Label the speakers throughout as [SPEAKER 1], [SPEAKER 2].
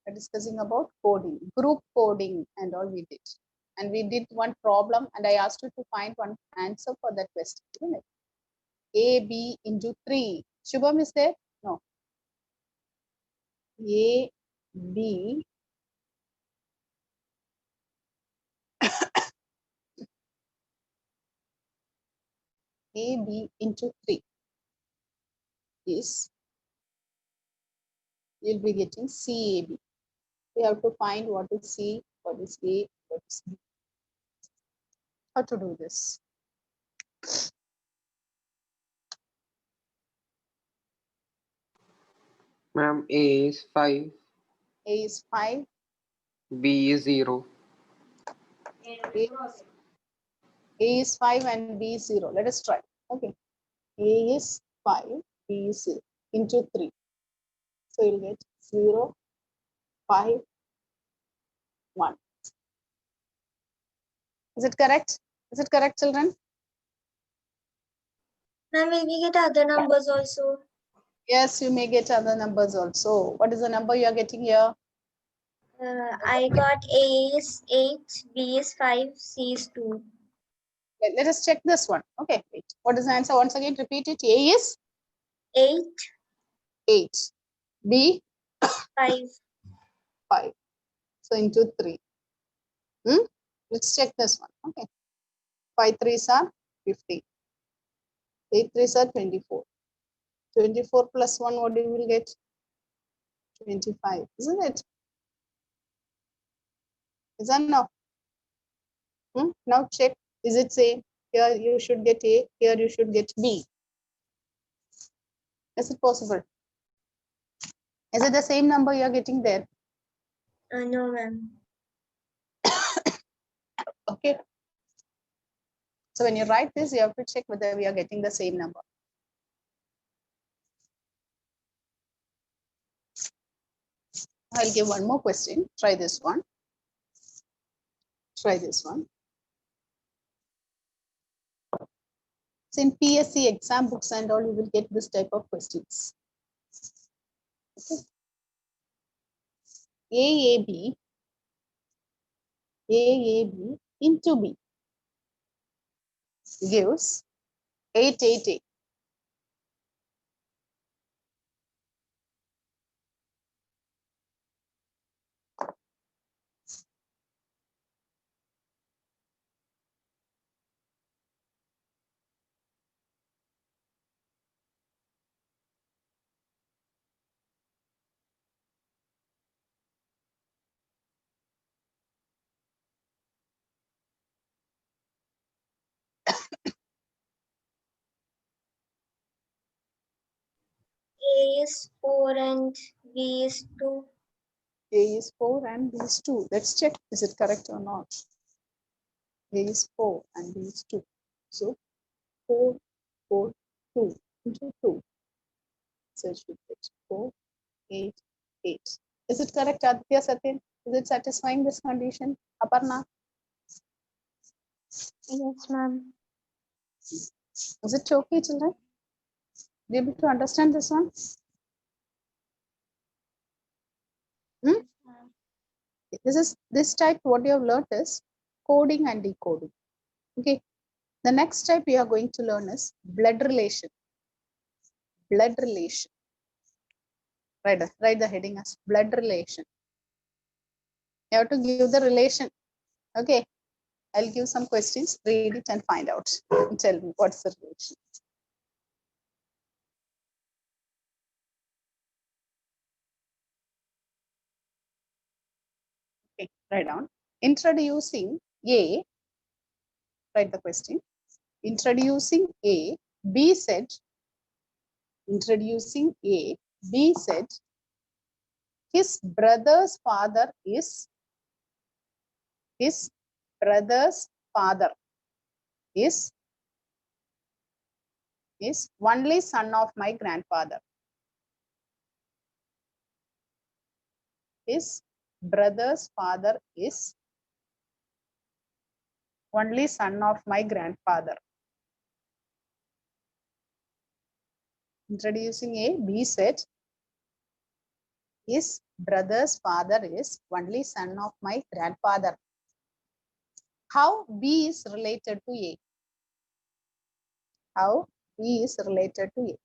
[SPEAKER 1] We're discussing about coding, group coding and all we did. And we did one problem and I asked you to find one answer for that question, isn't it? A, B into 3. Shubham is there? No. A, B. A, B into 3 is, you'll be getting CAB. We have to find what is C, what is A, what is B. How to do this?
[SPEAKER 2] Ma'am, A is 5,
[SPEAKER 1] A is 5,
[SPEAKER 2] B is 0.
[SPEAKER 1] A is 5 and B is 0. Let us try. Okay. A is 5, B is 0 into 3. So you'll get 0, 5, 1. Is it correct? Is it correct, children?
[SPEAKER 3] Ma'am, will we get other numbers also?
[SPEAKER 1] Yes, you may get other numbers also. What is the number you are getting here?
[SPEAKER 3] I got A is 8, B is 5, C is 2.
[SPEAKER 1] Let us check this one. Okay, wait. What is the answer? Once again, repeat it. A is
[SPEAKER 3] 8,
[SPEAKER 1] 8. B,
[SPEAKER 3] 5.
[SPEAKER 1] 5. So into 3. Let's check this one. Okay. 5 3s are 50. 8 3s are 24. 24 plus 1, what you will get? 25, isn't it? Is that no? Now check. Is it same? Here you should get A, here you should get B. Is it possible? Is it the same number you are getting there?
[SPEAKER 3] No, ma'am.
[SPEAKER 1] Okay. So when you write this, you have to check whether we are getting the same number. I'll give one more question. Try this one. Try this one. So in PSC exam books and all, you will get this type of questions. Okay. AAB into B gives 888.
[SPEAKER 3] A is 4 and B is 2.
[SPEAKER 1] A is 4 and B is 2. Let's check, is it correct or not? A is 4 and B is 2. So 4, 4, 2 into 2. So it should get 4, 8, 8. Is it correct, Aditya Satyan? Is it satisfying this condition? Aparna?
[SPEAKER 3] Yes, ma'am.
[SPEAKER 1] Is it okay, children? Be able to understand this one? This type, what you have learned is coding and decoding. Okay. The next type we are going to learn is blood relation. Blood relation. Write the heading as blood relation. You have to give the relation. Okay. I'll give some questions, read it and find out. And tell me what's the relation. Okay, write down. Introducing A, write the question. Introducing A, B said, introducing A, B said, his brother's father is, his brother's father is only son of my grandfather. His brother's father is only son of my grandfather. Introducing A, B said, his brother's father is only son of my grandfather. How B is related to A? How B is related to A?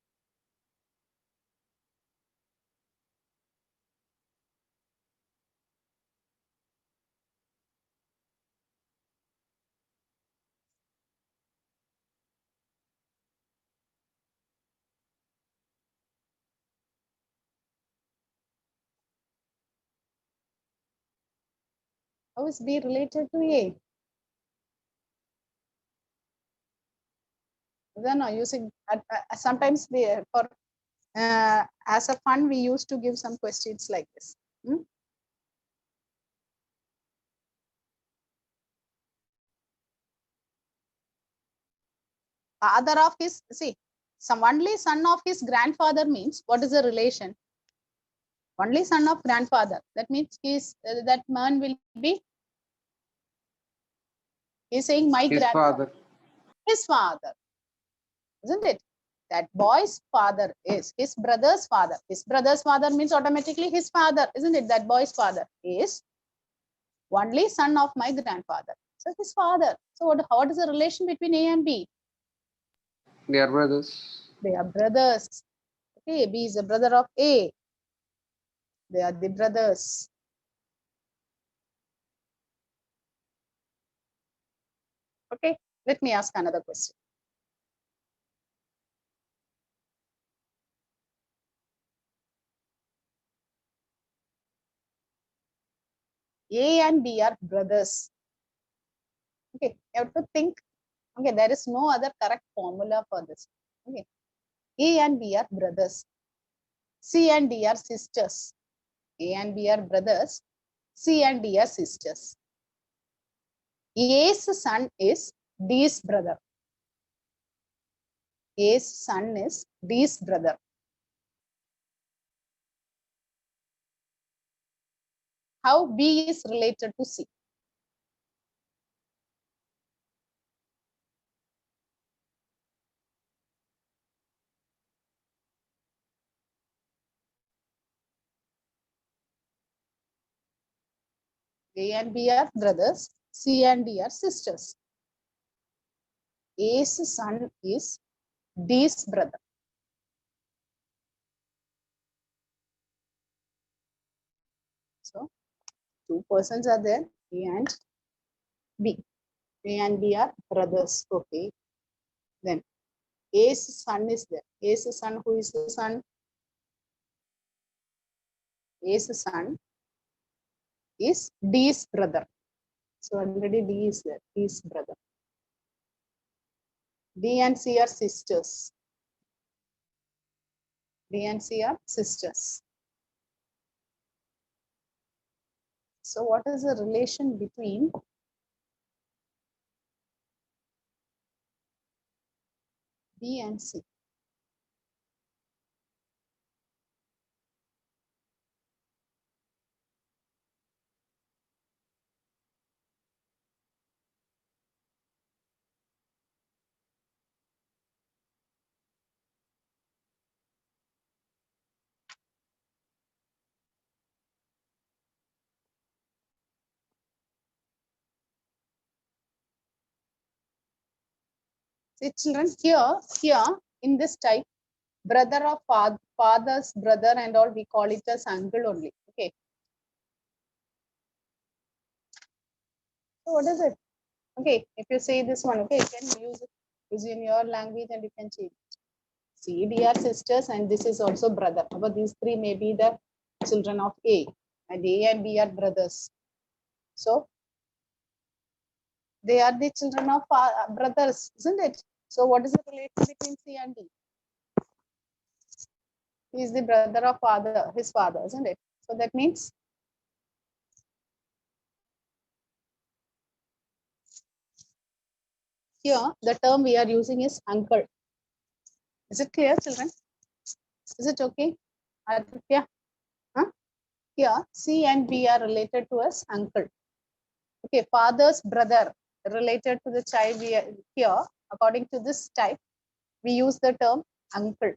[SPEAKER 1] How is B related to A? Then using sometimes we for as a fun we used to give some questions like this. Father of his, see, some only son of his grandfather means what is the relation? Only son of grandfather. That means that man will be. He's saying my
[SPEAKER 2] His
[SPEAKER 1] grandfather.
[SPEAKER 2] father.
[SPEAKER 1] His father, isn't it? That boy's father is his brother's father. His brother's father means automatically his father, isn't it? That boy's father is only son of my grandfather. So his father. So what is the relation between A and B?
[SPEAKER 2] They are brothers.
[SPEAKER 1] They are brothers. Okay, B is a brother of A. They are the brothers. Okay, let me ask another question. A and B are brothers. Okay, you have to think. Okay, there is no other correct formula for this. Okay, A and B are brothers. C and D are sisters. A and B are brothers. C and D are sisters. A's son is D's brother. A's son is D's brother. How B is related to C? A and B are brothers. C and D are sisters. A's son is D's brother. So, two persons are there, A and B. A and B are brothers. Okay. Then A's son is there. A's son, who is the son? A's son is D's brother. So already D is there, D's brother. D and C are sisters. D and C are sisters. So what is the relation between B and C? See children, here in this type, brother of father's brother and all, we call it as uncle only. Okay. So what is it? Okay, if you say this one, okay, you can use in your language and you can change. C, D are sisters and this is also brother. But these three may be the children of A and A and B are brothers. So they are the children of brothers, isn't it? So what is the relation between C and D? He is the brother of his father, isn't it? So that means here the term we are using is uncle. Is it clear, children? Is it okay? Aditya? Huh? Here C and B are related to as uncle. Okay, father's brother related to the child here, according to this type, we use the term uncle.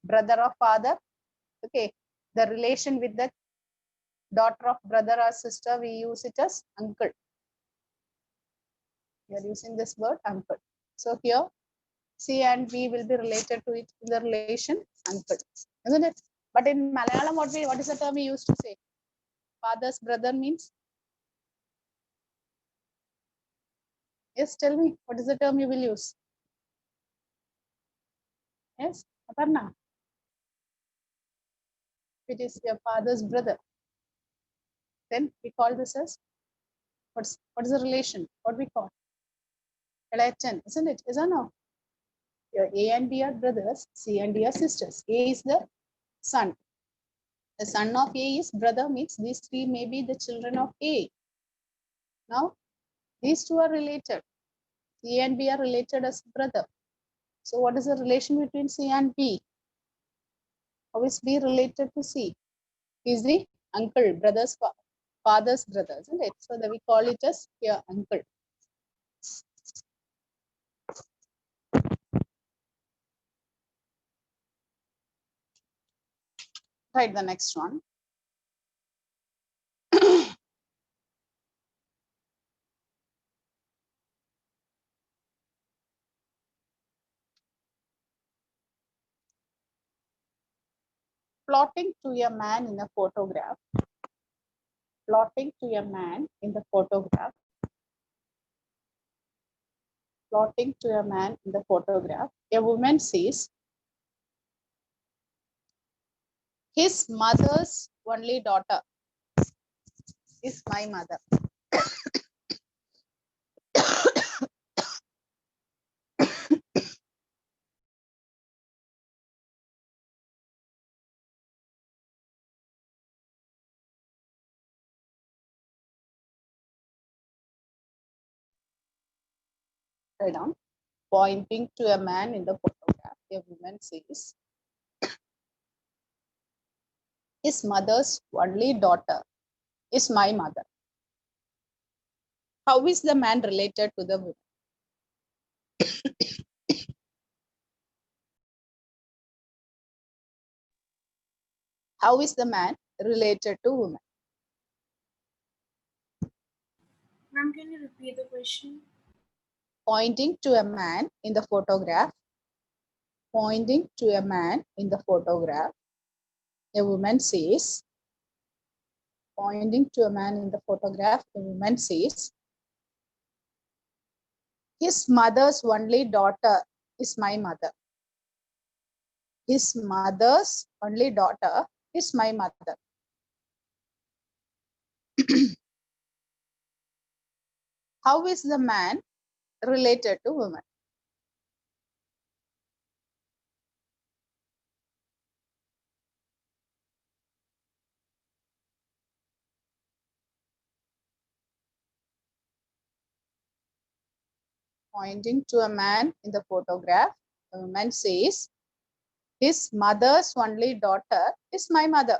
[SPEAKER 1] Brother of father, okay, the relation with the daughter of brother or sister, we use it as uncle. We are using this word uncle. So here C and B will be related to it in the relation uncle, isn't it? But in Malayalam, what is the term we used to say? Father's brother means? Yes, tell me, what is the term you will use? Yes, Aparna. It is your father's brother. Then we call this as, what is the relation? What we call? Relation, isn't it? Is or no? Your A and B are brothers, C and D are sisters. A is the son. The son of A is brother, means these three may be the children of A. Now, these two are related. C and B are related as brother. So what is the relation between C and B? How is B related to C? He is the uncle, brother's father's brother, isn't it? So that we call it as here uncle. Right, the next one. Plotting to a man in a photograph. Plotting to a man in the photograph. Plotting to a man in the photograph. A woman says, his mother's only daughter is my mother. Write down. Pointing to a man in the photograph, a woman says, his mother's only daughter is my mother. How is the man related to the woman? How is the man related to woman?
[SPEAKER 4] Ma'am, can you repeat the question?
[SPEAKER 1] Pointing to a man in the photograph. Pointing to a man in the photograph, a woman says, pointing to a man in the photograph, a woman says, his mother's only daughter is my mother. His mother's only daughter is my mother. How is the man related to woman? Pointing to a man in the photograph, the woman says, his mother's only daughter is my mother.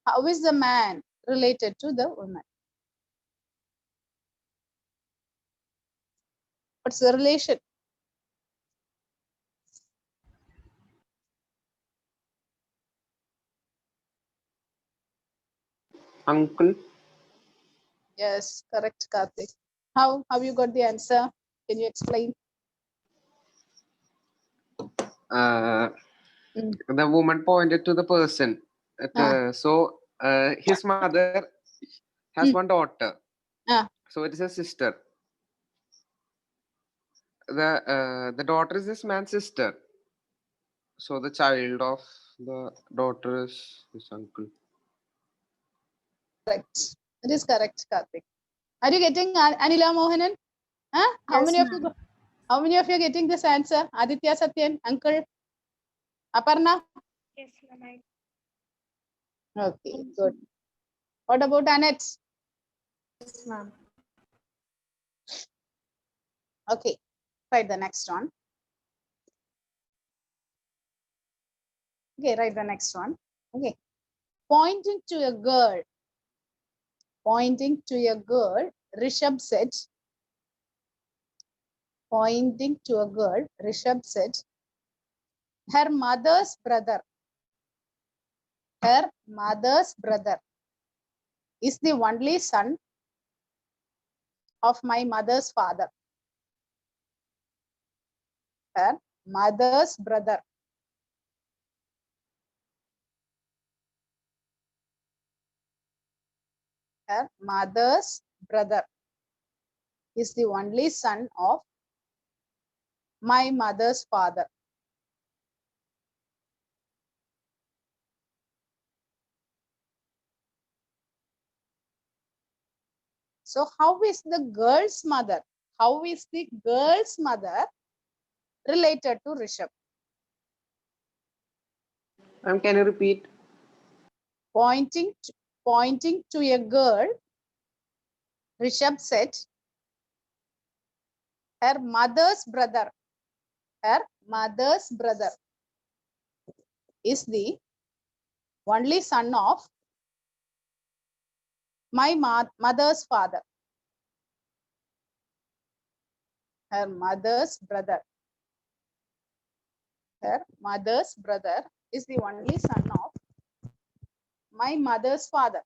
[SPEAKER 1] How is the man related to the woman? What's the relation?
[SPEAKER 2] Uncle.
[SPEAKER 1] Yes, correct, Karthik. How you got the answer? Can you explain?
[SPEAKER 2] The woman pointed to the person. So his mother has one daughter. So it is a sister. The daughter is this man's sister. So the child of the daughter is his uncle.
[SPEAKER 1] Correct. It is correct, Karthik. Are you getting Anila Mohanan? Huh? How
[SPEAKER 4] Yes,
[SPEAKER 1] many of
[SPEAKER 4] ma'am.
[SPEAKER 1] you? How many of you are getting this answer? Aditya, Satyan, Uncle, Aparna.
[SPEAKER 3] Yes, ma'am.
[SPEAKER 1] Okay, good. What about Annette?
[SPEAKER 4] Yes, ma'am.
[SPEAKER 1] Okay, write the next one. Okay, write the next one. Okay, pointing to a girl. Pointing to a girl, Rishabh said. Pointing to a girl, Rishabh said, her mother's brother. her mother's brother is the only son of my mother's father. Her mother's brother. Her mother's brother is the only son of my mother's father. So how is the girl's mother? How is the girl's mother related to Rishabh?
[SPEAKER 2] Can you repeat?
[SPEAKER 1] Pointing to a girl, Rishabh said, her mother's brother is the only son of my mother's father. Her mother's brother. Her mother's brother is the only son of my mother's father.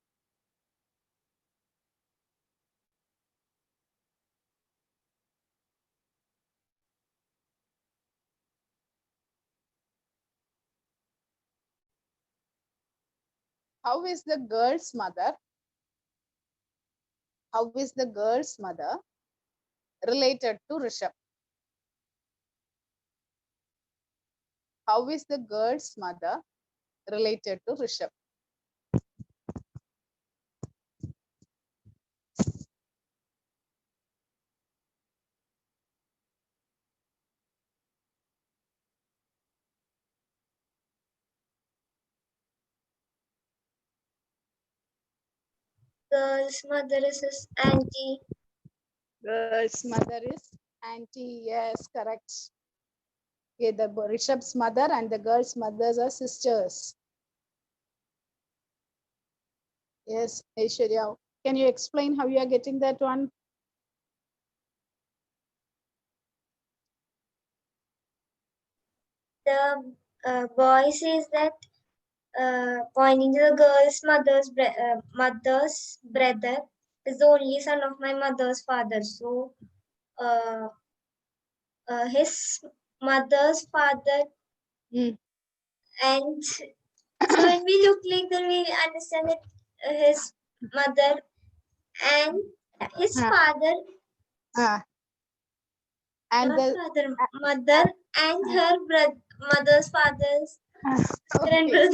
[SPEAKER 1] How is the girl's mother? How is the girl's mother related to Rishabh? How is the girl's mother related to Rishabh?
[SPEAKER 3] Girl's mother is his auntie.
[SPEAKER 1] Girl's mother is auntie. Yes, correct. Okay, the Rishabh's mother and the girl's mothers are sisters. Yes, Aishwarya. Can you explain how you are getting that one?
[SPEAKER 3] The boy says that pointing to the girl's mother's brother is the only son of my mother's father. So his mother's father and so when we look like then we understand that his mother and his father
[SPEAKER 1] And the
[SPEAKER 3] mother and her mother's father's sister and brother.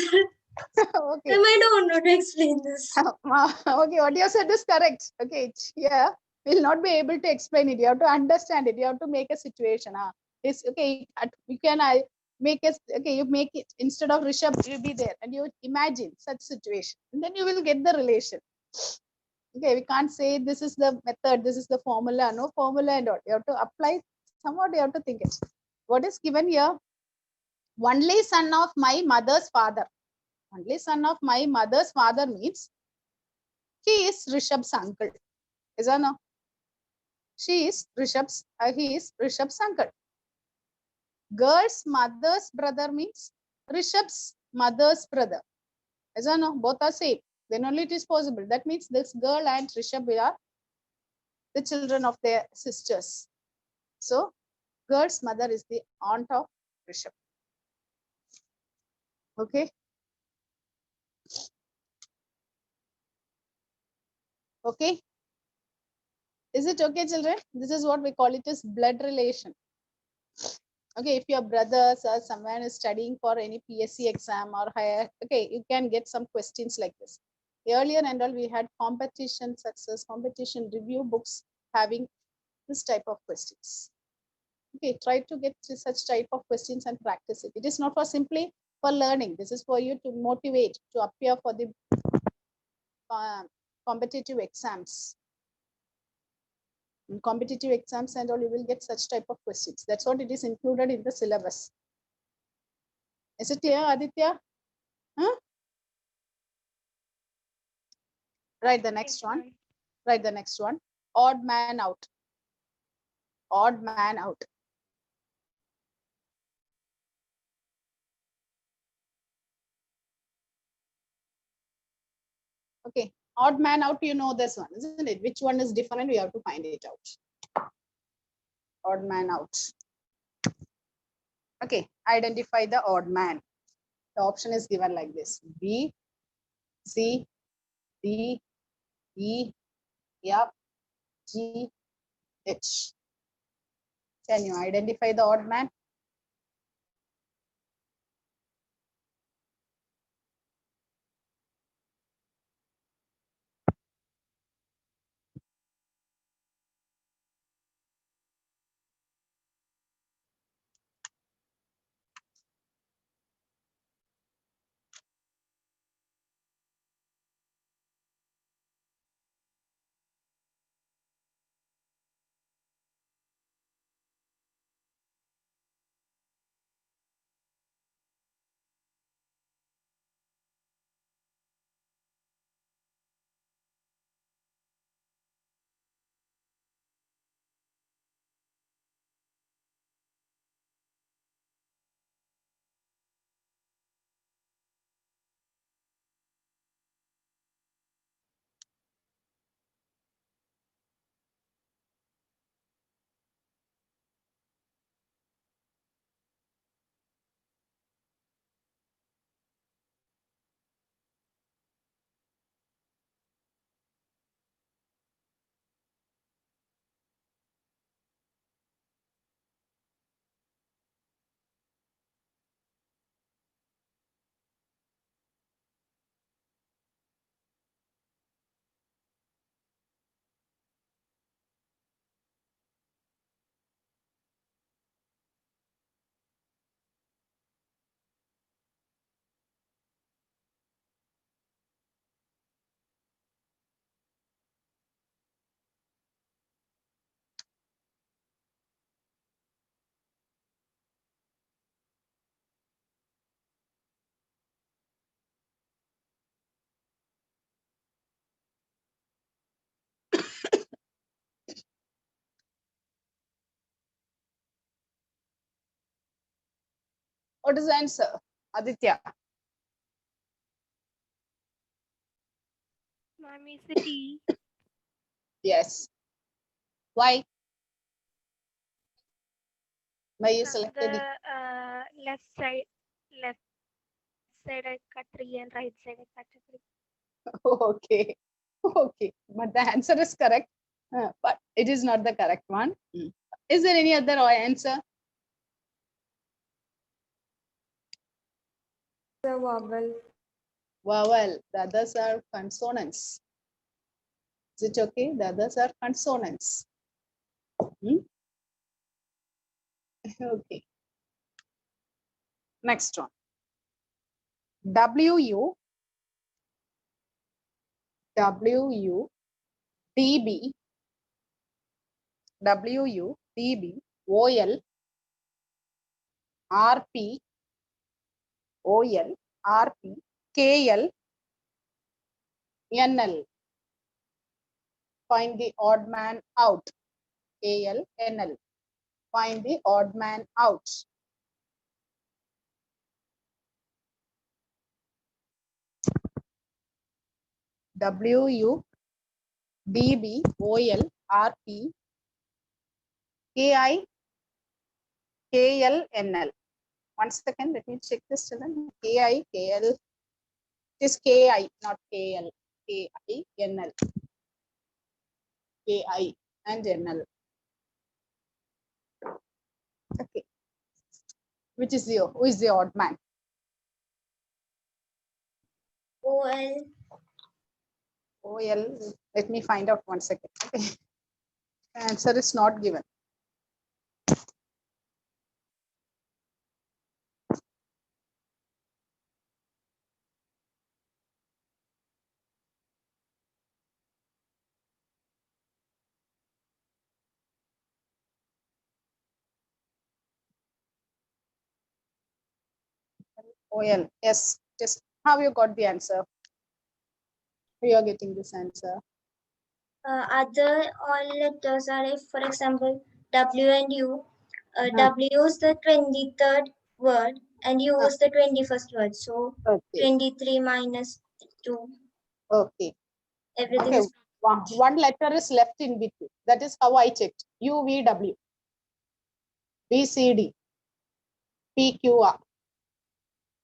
[SPEAKER 1] okay.
[SPEAKER 3] I don't know to explain this.
[SPEAKER 1] Okay, what you said is correct. Okay, here we'll not be able to explain it. You have to understand it. You have to make a situation. It's okay. You can make it. Okay, you make it instead of Rishabh, you be there and you imagine such situation, and then you will get the relation. Okay, we can't say this is the method, this is the formula. No formula and all. You have to apply. Somewhat you have to think it. What is given here? Only son of my mother's father. Only son of my mother's father means he is Rishabh's uncle. Is or no? She is Rishabh's. He is Rishabh's uncle. Girl's mother's brother means Rishabh's mother's brother. Is or no? Both are same. Then only it is possible. That means this girl and Rishabh are the children of their sisters. So, girl's mother is the aunt of Rishabh. Okay. Okay. Is it okay, children? This is what we call it as blood relation. Okay, if your brothers or someone is studying for any PSC exam or higher, okay, you can get some questions like this. Earlier and all, we had competition success, competition review books having this type of questions. Okay, try to get to such type of questions and practice it. It is not for simply for learning. This is for you to motivate to appear for the competitive exams. In competitive exams and all, you will get such type of questions. That's what it is included in the syllabus. Is it clear, Aditya? Huh? Write the next one. Write the next one. Odd man out. Odd man out. Okay, odd man out, you know this one, isn't it? Which one is different? We have to find it out. Odd man out. Okay, identify the odd man. The option is given like this: B, C, D, E, F, G, H. Can you identify the odd man? What is the answer? Aditya.
[SPEAKER 5] Ma'am, is the D.
[SPEAKER 1] Yes. Why? Why you
[SPEAKER 5] From
[SPEAKER 1] selected
[SPEAKER 5] the
[SPEAKER 1] it?
[SPEAKER 5] left side I cut 3 and right side I cut 3.
[SPEAKER 1] Okay. Okay. But the answer is correct. But it is not the correct one. Is there any other answer?
[SPEAKER 4] The vowel.
[SPEAKER 1] Vowel. The others are consonants. Is it okay? The others are consonants. Okay. Next one. WU, WU, DB, WU, DB, OL, RP, OL, RP, KL, NL. Find the odd man out. KL, NL. Find the odd man out. WU, DB, OL, RP, KI, KL, NL. 1 second, let me check this. KI, KL. It is KI, not KL. KI, NL. KI and NL. Okay. Which is who is the odd man?
[SPEAKER 3] OL.
[SPEAKER 1] OL. Let me find out 1 second. Okay. Answer is not given. OL. Yes. Just how you got the answer? How you are getting this answer?
[SPEAKER 3] Other all letters are, if for example, W and U. W is the 23rd word and U is the 21st word. So
[SPEAKER 1] Okay.
[SPEAKER 3] 23 minus 2.
[SPEAKER 1] Okay.
[SPEAKER 3] Everything
[SPEAKER 1] Okay.
[SPEAKER 3] is
[SPEAKER 1] One letter is left in between. That is how I checked. U, V, W. B, C, D. P, Q, R.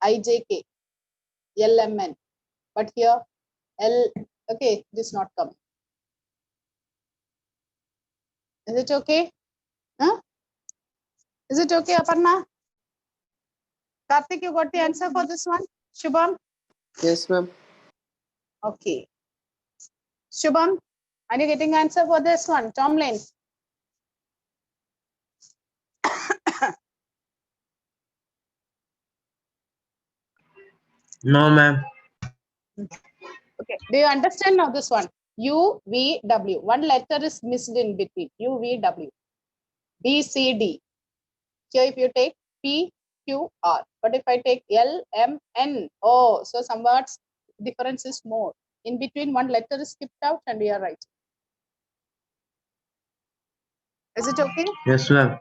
[SPEAKER 1] I, J, K. L, M, N. But here, L, okay, it is not coming. Is it okay? Huh? Is it okay, Aparna? Karthik, you got the answer for this one? Shubham?
[SPEAKER 2] Yes, ma'am.
[SPEAKER 1] Okay. Shubham, are you getting answer for this one? Tomlin?
[SPEAKER 6] No, ma'am.
[SPEAKER 1] Okay. Do you understand now this one? U, V, W. One letter is missed in between. U, V, W. B, C, D. Here if you take P, Q, R. But if I take L, M, N, oh, so some words difference is more. In between one letter is skipped out and we are right. Is it okay?
[SPEAKER 6] Yes, ma'am.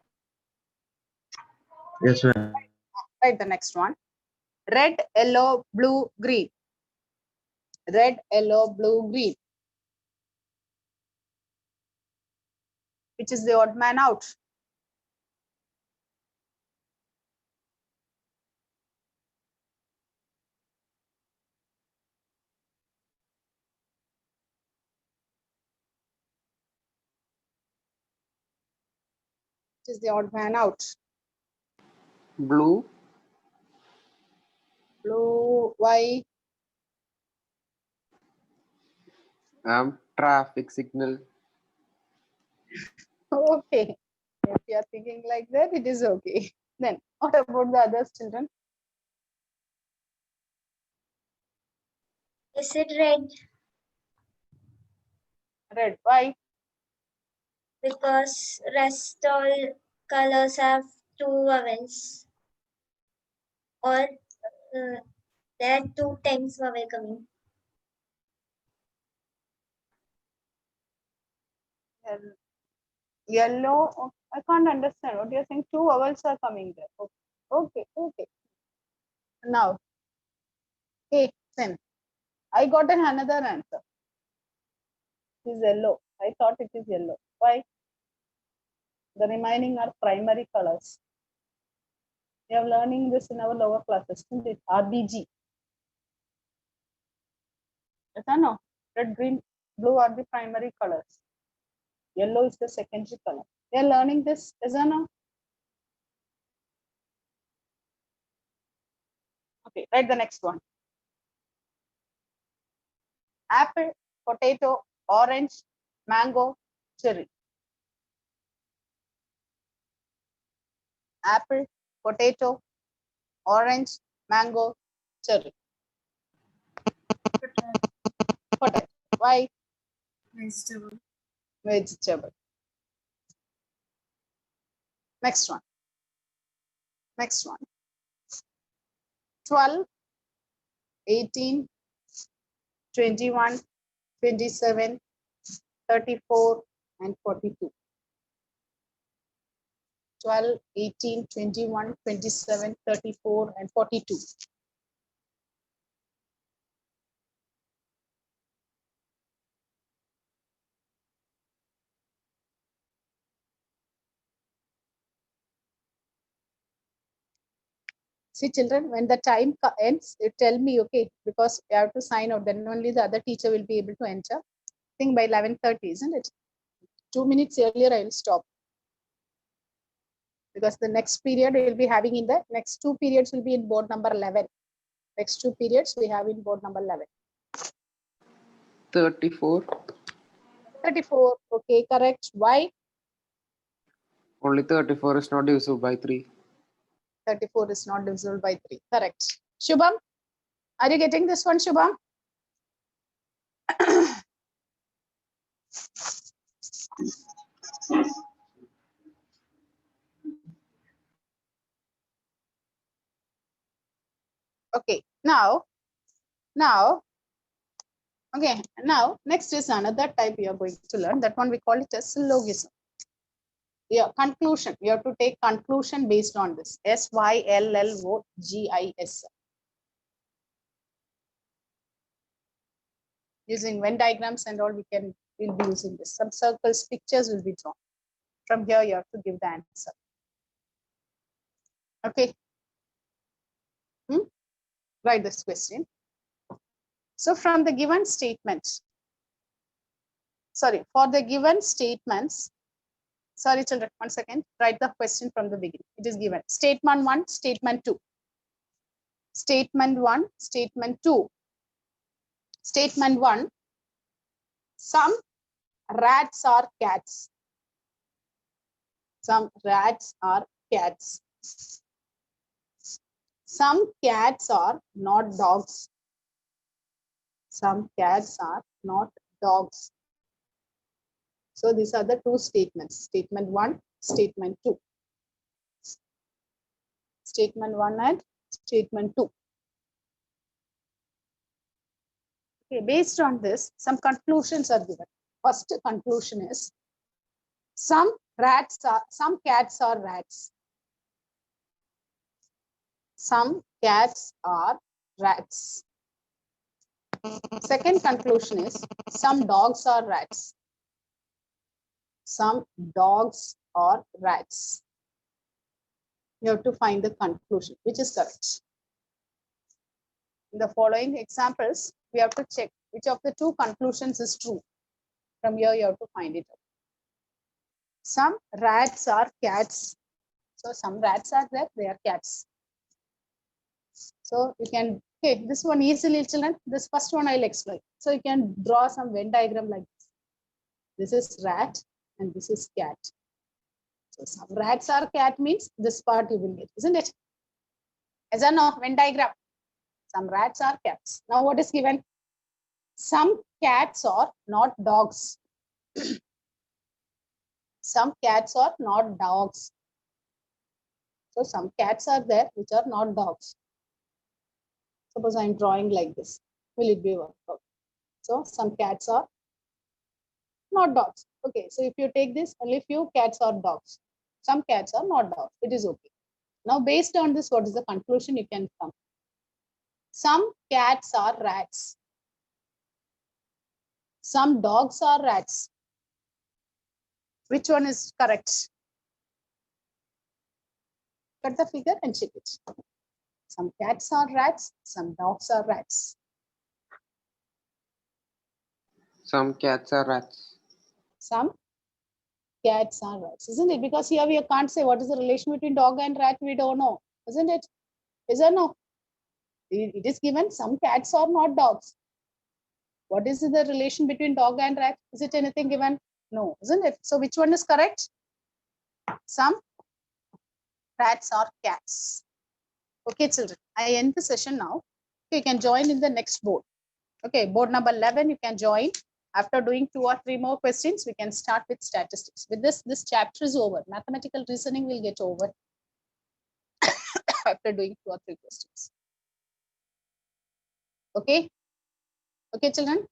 [SPEAKER 6] Yes, ma'am.
[SPEAKER 1] Right, the next one. Red, yellow, blue, green. Red, yellow, blue, green. Which is the odd man out? Which is the odd man out?
[SPEAKER 2] Blue.
[SPEAKER 1] Blue, why?
[SPEAKER 2] Traffic signal.
[SPEAKER 1] Okay. If you are thinking like that, it is okay. Then what about the other children?
[SPEAKER 3] Is it red?
[SPEAKER 1] Red, why?
[SPEAKER 3] Because rest all colors have two vowels. Or there are two times vowel coming.
[SPEAKER 1] Yellow, oh, I can't understand what you're saying. Two vowels are coming there. Okay, okay. Now, okay, then I got another answer. It is yellow. I thought it is yellow. Why? The remaining are primary colors. We are learning this in our lower classes, isn't it? RBG. Yes or no? Red, green, blue are the primary colors. Yellow is the secondary color. We are learning this, yes or no? Okay, write the next one. Apple, potato, orange, mango, cherry. Apple, potato, orange, mango, cherry. Potato. Why?
[SPEAKER 4] Vegetable.
[SPEAKER 1] Vegetable. Next one. Next one. 12, 18, 21, 27, 34, and 42. 12, 18, 21, 27, 34, and 42. See, children, when the time ends, you tell me, okay, because you have to sign out, then only the other teacher will be able to enter. I think by 11:30, isn't it? 2 minutes earlier, I will stop. Because the next period we will be having in the next two periods will be in board number 11. Next two periods we have in board number 11.
[SPEAKER 2] 34.
[SPEAKER 1] 34, okay, correct. Why?
[SPEAKER 2] Only 34 is not divisible by 3.
[SPEAKER 1] 34 is not divisible by 3, correct. Shubham, are you getting this one, Shubham? Okay, now, okay, now next is another type we are going to learn. That one we call it as syllogism. Yeah, conclusion. You have to take conclusion based on this. SYLLOGIS. using Venn diagrams and all, we'll be using this. Some circles, pictures will be drawn. From here, you have to give the answer. Okay. Write this question. So from the given statements, for the given statements, sorry children, 1 second, write the question from the beginning. It is given. Statement 1, statement 2. Statement 1, statement 2. Statement 1, some rats are cats. Some rats are cats. Some cats are not dogs. Some cats are not dogs. So these are the two statements. Statement 1, statement 2. Statement 1 and statement 2. Okay, based on this, some conclusions are given. First conclusion is some cats are rats. Some cats are rats. Second conclusion is some dogs are rats. Some dogs are rats. You have to find the conclusion, which is correct. In the following examples, we have to check which of the two conclusions is true. From here, you have to find it out. Some rats are cats. So some rats are there, they are cats. So you can, okay, this one easily, children. This first one I'll explain. So you can draw some Venn diagram like this. This is rat and this is cat. So some rats are cat means this part you will get, isn't it? As a no, Venn diagram. Some rats are cats. Now what is given? Some cats are not dogs. Some cats are not dogs. So some cats are there which are not dogs. Suppose I'm drawing like this. Will it be worked out? So some cats are not dogs. Okay, so if you take this, only few cats are dogs. Some cats are not dogs. It is okay. Now based on this, what is the conclusion you can come? Some cats are rats. Some dogs are rats. Which one is correct? Cut the figure and check it. Some cats are rats, some dogs are rats.
[SPEAKER 2] Some cats are rats.
[SPEAKER 1] Some cats are rats, isn't it? Because here we can't say what is the relation between dog and rat, we don't know, isn't it? Is or no? It is given some cats are not dogs. What is the relation between dog and rat? Is it anything given? No, isn't it? So which one is correct? Some rats are cats. Okay, children, I end the session now. You can join in the next board. Okay, board number 11, you can join. After doing 2 or 3 more questions, we can start with statistics. With this chapter is over. Mathematical reasoning will get over after doing 2 or 3 questions. Okay? Okay, children?